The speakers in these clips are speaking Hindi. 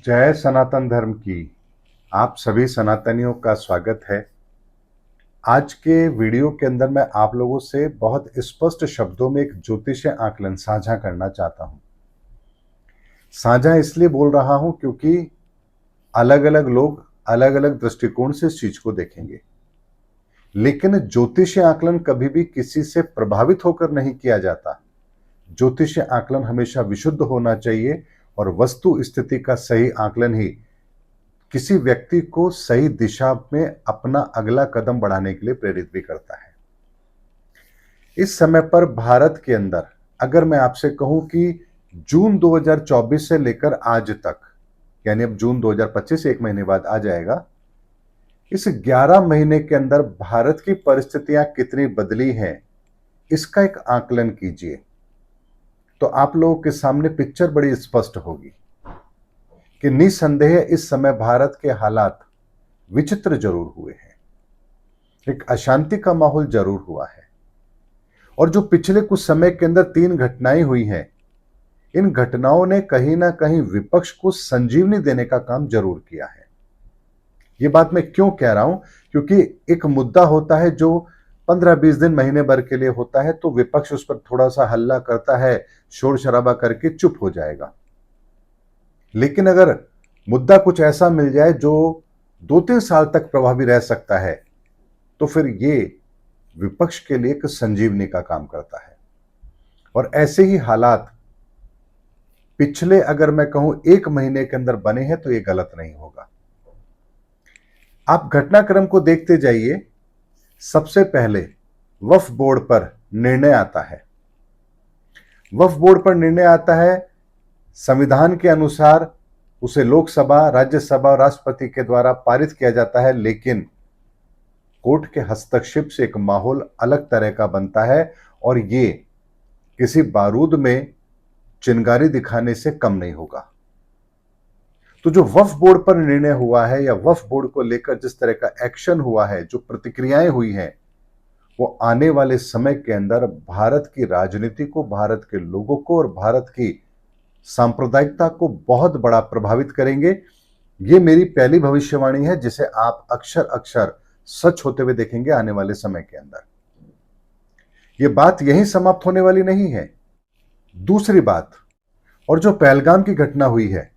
जय सनातन धर्म की। आप सभी सनातनियों का स्वागत है। आज के वीडियो के अंदर मैं आप लोगों से बहुत स्पष्ट शब्दों में एक ज्योतिषीय आकलन साझा करना चाहता हूं। साझा इसलिए बोल रहा हूं क्योंकि अलग अलग लोग अलग अलग दृष्टिकोण से इस चीज को देखेंगे, लेकिन ज्योतिषीय आकलन कभी भी किसी से प्रभावित होकर नहीं किया जाता। ज्योतिषीय आकलन हमेशा विशुद्ध होना चाहिए और वस्तु स्थिति का सही आकलन ही किसी व्यक्ति को सही दिशा में अपना अगला कदम बढ़ाने के लिए प्रेरित भी करता है। इस समय पर भारत के अंदर अगर मैं आपसे कहूं कि जून 2024 से लेकर आज तक, यानी अब जून 2025 एक महीने बाद आ जाएगा, इस 11 महीने के अंदर भारत की परिस्थितियां कितनी बदली हैं, इसका एक आकलन कीजिए तो आप लोगों के सामने पिक्चर बड़ी स्पष्ट होगी कि निसंदेह इस समय भारत के हालात विचित्र जरूर हुए हैं। एक अशांति का माहौल जरूर हुआ है और जो पिछले कुछ समय के अंदर 3 घटनाएं हुई हैं, इन घटनाओं ने कहीं ना कहीं विपक्ष को संजीवनी देने का काम जरूर किया है। यह बात मैं क्यों कह रहा हूं, क्योंकि एक मुद्दा होता है जो 15-20 दिन महीने भर के लिए होता है, तो विपक्ष उस पर थोड़ा सा हल्ला करता है, शोर शराबा करके चुप हो जाएगा। लेकिन अगर मुद्दा कुछ ऐसा मिल जाए जो 2-3 साल तक प्रभावी रह सकता है, तो फिर ये विपक्ष के लिए एक संजीवनी का काम करता है। और ऐसे ही हालात पिछले अगर मैं कहूं 1 महीने के अंदर बने हैं, तो ये गलत नहीं होगा। आप घटनाक्रम को देखते जाइए। सबसे पहले वक्फ बोर्ड पर निर्णय आता है। वक्फ बोर्ड पर निर्णय आता है, संविधान के अनुसार उसे लोकसभा, राज्यसभा और राष्ट्रपति के द्वारा पारित किया जाता है, लेकिन कोर्ट के हस्तक्षेप से एक माहौल अलग तरह का बनता है और ये किसी बारूद में चिंगारी दिखाने से कम नहीं होगा। तो जो वक्फ बोर्ड पर निर्णय हुआ है या वक्फ बोर्ड को लेकर जिस तरह का एक्शन हुआ है, जो प्रतिक्रियाएं हुई हैं, वो आने वाले समय के अंदर भारत की राजनीति को, भारत के लोगों को और भारत की सांप्रदायिकता को बहुत बड़ा प्रभावित करेंगे। ये मेरी पहली भविष्यवाणी है जिसे आप अक्षर अक्षर सच होते हुए देखेंगे आने वाले समय के अंदर। ये बात यहीं समाप्त होने वाली नहीं है। दूसरी बात, और जो पहलगाम की घटना हुई है,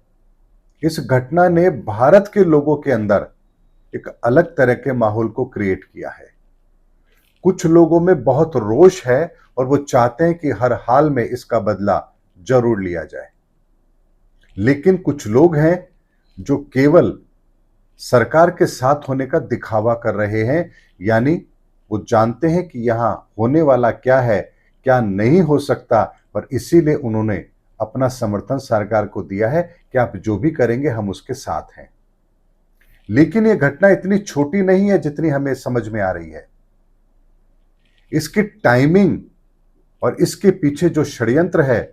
इस घटना ने भारत के लोगों के अंदर एक अलग तरह के माहौल को क्रिएट किया है। कुछ लोगों में बहुत रोष है और वो चाहते हैं कि हर हाल में इसका बदला जरूर लिया जाए, लेकिन कुछ लोग हैं जो केवल सरकार के साथ होने का दिखावा कर रहे हैं, यानी वो जानते हैं कि यहां होने वाला क्या है, क्या नहीं हो सकता, पर इसीलिए उन्होंने अपना समर्थन सरकार को दिया है कि आप जो भी करेंगे हम उसके साथ हैं। लेकिन यह घटना इतनी छोटी नहीं है जितनी हमें समझ में आ रही है। इसकी टाइमिंग और इसके पीछे जो षड्यंत्र है,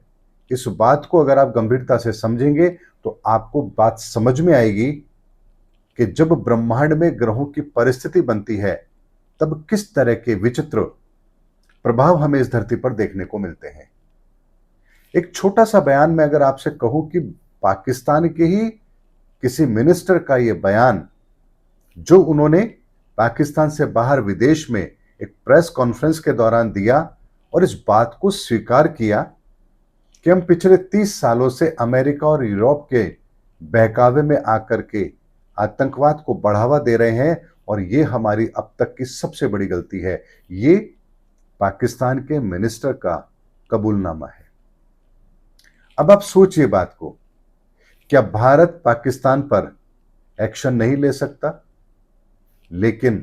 इस बात को अगर आप गंभीरता से समझेंगे तो आपको बात समझ में आएगी कि जब ब्रह्मांड में ग्रहों की परिस्थिति बनती है, तब किस तरह के विचित्र प्रभाव हमें इस धरती पर देखने को मिलते हैं। एक छोटा सा बयान में अगर आपसे कहूं कि पाकिस्तान के ही किसी मिनिस्टर का यह बयान, जो उन्होंने पाकिस्तान से बाहर विदेश में एक प्रेस कॉन्फ्रेंस के दौरान दिया और इस बात को स्वीकार किया कि हम पिछले 30 सालों से अमेरिका और यूरोप के बहकावे में आकर के आतंकवाद को बढ़ावा दे रहे हैं और ये हमारी अब तक की सबसे बड़ी गलती है। ये पाकिस्तान के मिनिस्टर का कबूलनामा है। अब आप सोचिए बात को, क्या भारत पाकिस्तान पर एक्शन नहीं ले सकता? लेकिन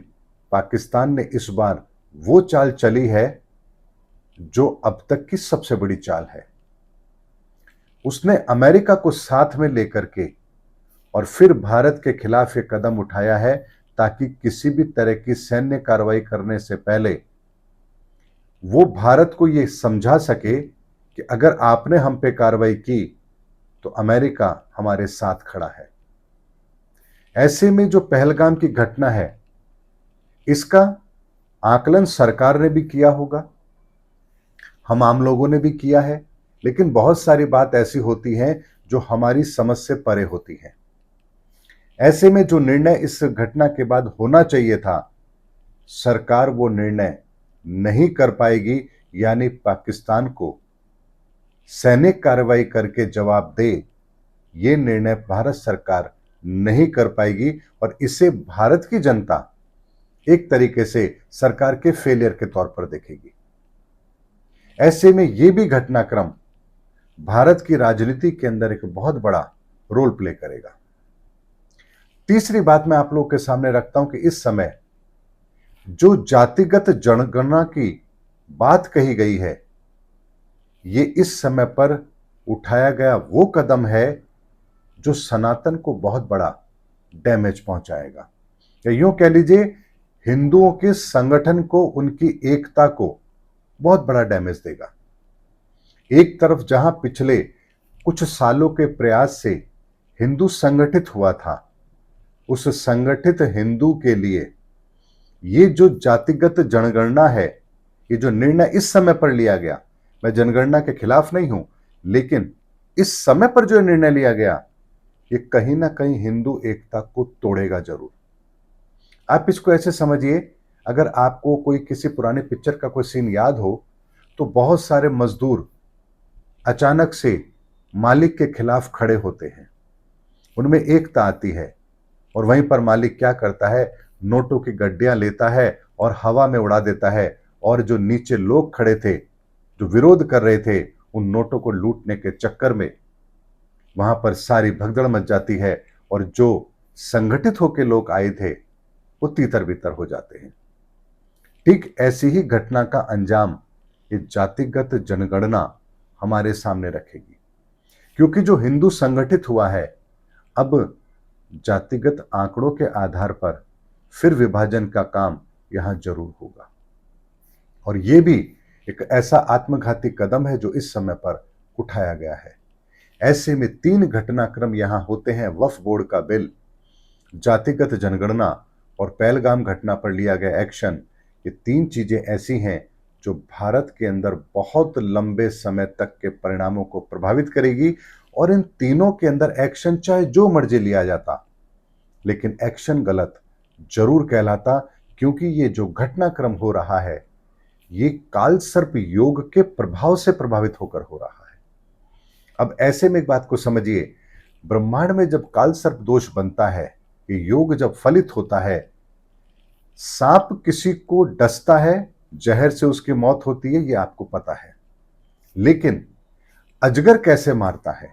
पाकिस्तान ने इस बार वो चाल चली है जो अब तक की सबसे बड़ी चाल है। उसने अमेरिका को साथ में लेकर के और फिर भारत के खिलाफ एक कदम उठाया है, ताकि किसी भी तरह की सैन्य कार्रवाई करने से पहले वो भारत को यह समझा सके कि अगर आपने हम पे कार्रवाई की तो अमेरिका हमारे साथ खड़ा है। ऐसे में जो पहलगाम की घटना है, इसका आकलन सरकार ने भी किया होगा, हम आम लोगों ने भी किया है, लेकिन बहुत सारी बात ऐसी होती हैं जो हमारी समझ से परे होती हैं। ऐसे में जो निर्णय इस घटना के बाद होना चाहिए था, सरकार वो निर्णय नहीं कर पाएगी, यानी पाकिस्तान को सैनिक कार्रवाई करके जवाब दे, ये निर्णय भारत सरकार नहीं कर पाएगी और इसे भारत की जनता एक तरीके से सरकार के फेलियर के तौर पर देखेगी। ऐसे में यह भी घटनाक्रम भारत की राजनीति के अंदर एक बहुत बड़ा रोल प्ले करेगा। तीसरी बात मैं आप लोगों के सामने रखता हूं कि इस समय जो जातिगत जनगणना की बात कही गई है, ये इस समय पर उठाया गया वो कदम है जो सनातन को बहुत बड़ा डैमेज पहुंचाएगा, या यूं कह लीजिए हिंदुओं के संगठन को, उनकी एकता को बहुत बड़ा डैमेज देगा। एक तरफ जहां पिछले कुछ सालों के प्रयास से हिंदू संगठित हुआ था, उस संगठित हिंदू के लिए ये जो जातिगत जनगणना है, ये जो निर्णय इस समय पर लिया गया, मैं जनगणना के खिलाफ नहीं हूं, लेकिन इस समय पर जो निर्णय लिया गया, ये कहीं ना कहीं हिंदू एकता को तोड़ेगा जरूर। आप इसको ऐसे समझिए, अगर आपको कोई किसी पुराने पिक्चर का कोई सीन याद हो, तो बहुत सारे मजदूर अचानक से मालिक के खिलाफ खड़े होते हैं, उनमें एकता आती है, और वहीं पर मालिक क्या करता है, नोटों की गड्डियां लेता है और हवा में उड़ा देता है, और जो नीचे लोग खड़े थे, जो विरोध कर रहे थे, उन नोटों को लूटने के चक्कर में वहां पर सारी भगदड़ मच जाती है, और जो संगठित होकर लोग आए थे वो तीतर बितर हो जाते हैं। ठीक ऐसी ही घटना का अंजाम ये जातिगत जनगणना हमारे सामने रखेगी, क्योंकि जो हिंदू संगठित हुआ है, अब जातिगत आंकड़ों के आधार पर फिर विभाजन का काम यहां जरूर होगा। और यह भी एक ऐसा आत्मघाती कदम है जो इस समय पर उठाया गया है। ऐसे में तीन घटनाक्रम यहां होते हैं, वक्फ बोर्ड का बिल, जातिगत जनगणना और पहलगाम घटना पर लिया गया एक्शन। ये तीन चीजें ऐसी हैं जो भारत के अंदर बहुत लंबे समय तक के परिणामों को प्रभावित करेगी, और इन तीनों के अंदर एक्शन चाहे जो मर्जी लिया जाता, लेकिन एक्शन गलत जरूर कहलाता, क्योंकि ये जो घटनाक्रम हो रहा है, ये काल सर्प योग के प्रभाव से प्रभावित होकर हो रहा है। अब ऐसे में एक बात को समझिए, ब्रह्मांड में जब काल सर्प दोष बनता है, ये योग जब फलित होता है, सांप किसी को डसता है, जहर से उसकी मौत होती है, ये आपको पता है, लेकिन अजगर कैसे मारता है?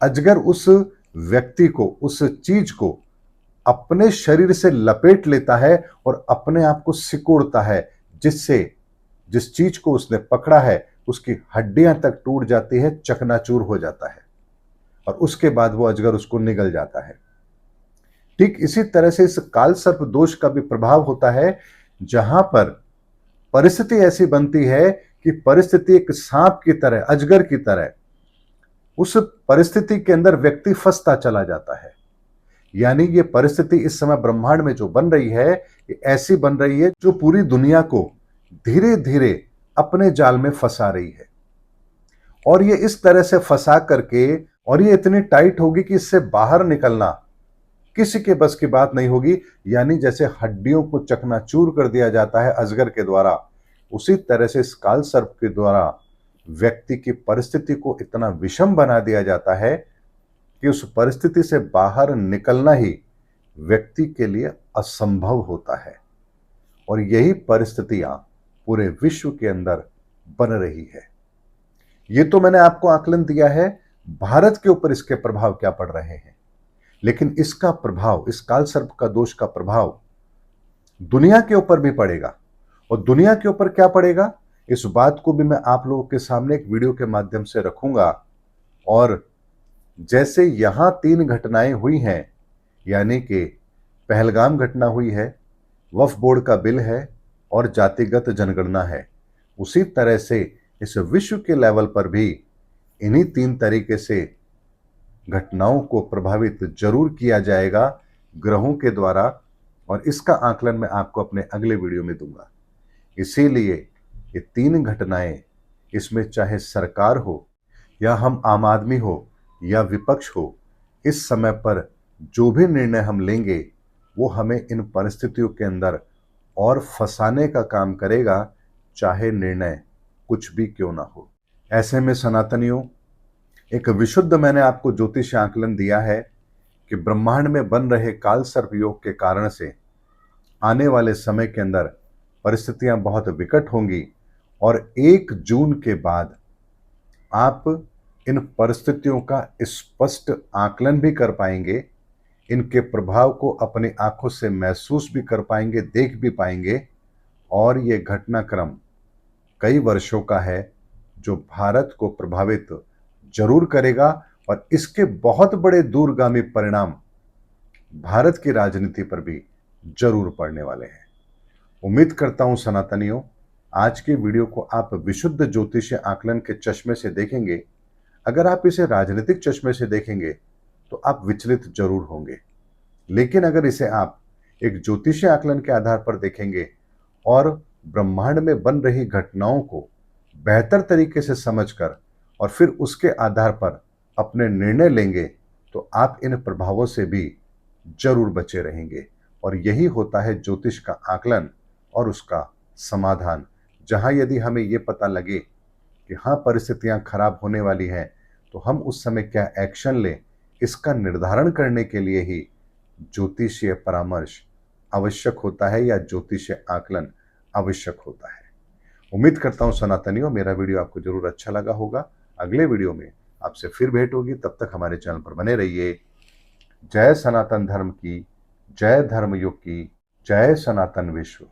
अजगर उस व्यक्ति को, उस चीज को अपने शरीर से लपेट लेता है और अपने आप को सिकोड़ता है, जिससे जिस चीज को उसने पकड़ा है उसकी हड्डियां तक टूट जाती है, चकनाचूर हो जाता है, और उसके बाद वो अजगर उसको निगल जाता है। ठीक इसी तरह से इस काल सर्प दोष का भी प्रभाव होता है, जहां पर परिस्थिति ऐसी बनती है कि परिस्थिति एक सांप की तरह, अजगर की तरह, उस परिस्थिति के अंदर व्यक्ति फंसता चला जाता है। यानी ये परिस्थिति इस समय ब्रह्मांड में जो बन रही है, ये ऐसी बन रही है जो पूरी दुनिया को धीरे धीरे अपने जाल में फंसा रही है, और ये इस तरह से फंसा करके, और ये इतनी टाइट होगी कि इससे बाहर निकलना किसी के बस की बात नहीं होगी। यानी जैसे हड्डियों को चकनाचूर कर दिया जाता है अजगर के द्वारा, उसी तरह से इस काल सर्प के द्वारा व्यक्ति की परिस्थिति को इतना विषम बना दिया जाता है कि उस परिस्थिति से बाहर निकलना ही व्यक्ति के लिए असंभव होता है। और यही परिस्थितियां पूरे विश्व के अंदर बन रही है। ये तो मैंने आपको आकलन दिया है भारत के ऊपर इसके प्रभाव क्या पड़ रहे हैं, लेकिन इसका प्रभाव, इस काल सर्प का दोष का प्रभाव दुनिया के ऊपर भी पड़ेगा। और दुनिया के ऊपर क्या पड़ेगा, इस बात को भी मैं आप लोगों के सामने एक वीडियो के माध्यम से रखूंगा। और जैसे यहां तीन घटनाएं हुई हैं, यानी कि पहलगाम घटना हुई है, वक्फ बोर्ड का बिल है और जातिगत जनगणना है, उसी तरह से इस विश्व के लेवल पर भी इन्हीं तीन तरीके से घटनाओं को प्रभावित जरूर किया जाएगा ग्रहों के द्वारा, और इसका आकलन मैं आपको अपने अगले वीडियो में दूंगा। इसीलिए ये तीन घटनाएं, इसमें चाहे सरकार हो या हम आम आदमी हो या विपक्ष हो, इस समय पर जो भी निर्णय हम लेंगे वो हमें इन परिस्थितियों के अंदर और फंसाने का काम करेगा, चाहे निर्णय कुछ भी क्यों ना हो। ऐसे में सनातनियों, एक विशुद्ध मैंने आपको ज्योतिष आकलन दिया है कि ब्रह्मांड में बन रहे काल सर्प योग के कारण से आने वाले समय के अंदर परिस्थितियां बहुत विकट होंगी और 1 जून के बाद आप इन परिस्थितियों का स्पष्ट आकलन भी कर पाएंगे, इनके प्रभाव को अपनी आंखों से महसूस भी कर पाएंगे, देख भी पाएंगे। और ये घटनाक्रम कई वर्षों का है जो भारत को प्रभावित जरूर करेगा और इसके बहुत बड़े दूरगामी परिणाम भारत की राजनीति पर भी जरूर पड़ने वाले हैं। उम्मीद करता हूं सनातनियों, आज के वीडियो को आप विशुद्ध ज्योतिषीय आकलन के चश्मे से देखेंगे। अगर आप इसे राजनीतिक चश्मे से देखेंगे तो आप विचलित जरूर होंगे, लेकिन अगर इसे आप एक ज्योतिषीय आकलन के आधार पर देखेंगे और ब्रह्मांड में बन रही घटनाओं को बेहतर तरीके से समझकर और फिर उसके आधार पर अपने निर्णय लेंगे तो आप इन प्रभावों से भी जरूर बचे रहेंगे। और यही होता है ज्योतिष का आकलन और उसका समाधान, जहां यदि हमें यह पता लगे कि हाँ परिस्थितियां खराब होने वाली हैं तो हम उस समय क्या एक्शन लें, इसका निर्धारण करने के लिए ही ज्योतिषीय परामर्श आवश्यक होता है या ज्योतिषीय आकलन आवश्यक होता है। उम्मीद करता हूं सनातनियों, मेरा वीडियो आपको जरूर अच्छा लगा होगा। अगले वीडियो में आपसे फिर भेंट होगी, तब तक हमारे चैनल पर बने रहिए। जय सनातन धर्म की, जय धर्म युग की, जय सनातन विश्व।